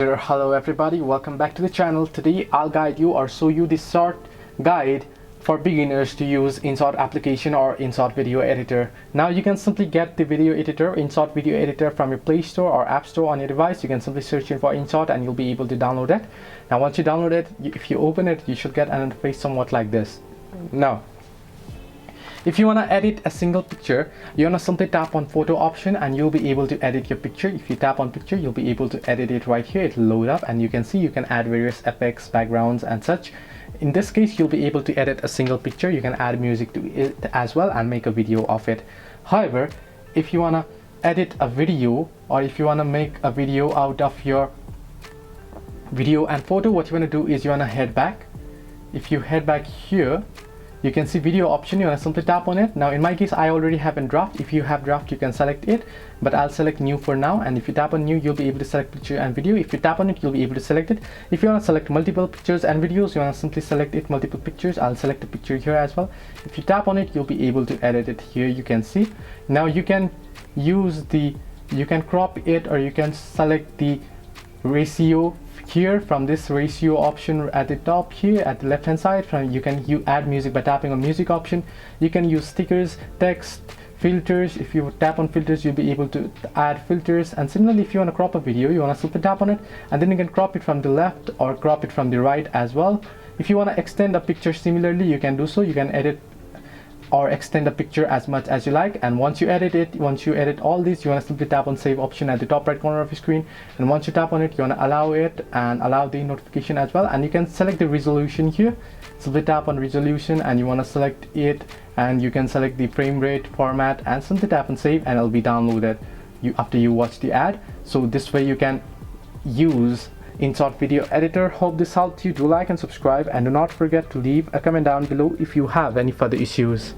Hello everybody, welcome back to the channel. Today I'll guide you or show you this short guide for beginners to use InShot application or InShot video editor. Now you can simply get the video editor, InShot video editor, from your Play Store or App Store on your device. You can simply search for InShot and you'll be able to download it. Now once you download it, if you open it, you should get an interface somewhat like this. Now if you want to edit a single picture, you want to simply tap on photo option and you'll be able to edit your picture. If you tap on picture, you'll be able to edit it right here. It'll load up and you can see you can add various effects, backgrounds and such. In this case, you'll be able to edit a single picture. You can add music to it as well and make a video of it. However, if you want to edit a video or if you want to make a video out of your video and photo, what you want to do is you want to head back. If you head back here, you can see video option. You want to simply tap on it. Now in my case, I already have a draft. If you have draft, you can select it, but I'll select new for now. And if you tap on new, you'll be able to select picture and video. If you tap on it, you'll be able to select it. If you want to select multiple pictures and videos, you want to simply select it, multiple pictures. I'll select a picture here as well. If you tap on it, you'll be able to edit it here. You can see now you can crop it, or you can select the ratio here from this ratio option at the top here at the left hand side. You add music by tapping on music option. You can use stickers, text, filters. If you tap on filters, you'll be able to add filters. And similarly, if you want to crop a video, you want to simply tap on it and then you can crop it from the left or crop it from the right as well. If you want to extend a picture, similarly you can do so. You can edit or extend the picture as much as you like, and once you edit all these, you want to simply tap on save option at the top right corner of your screen, and once you tap on it, you want to allow it and allow the notification as well. And you can select the resolution here. Simply tap on resolution and you want to select it, and you can select the frame rate, format, and simply tap on save and it'll be downloaded after you watch the ad. So this way you can use InShot video editor. Hope this helped you. Do like and subscribe, and do not forget to leave a comment down below if you have any further issues.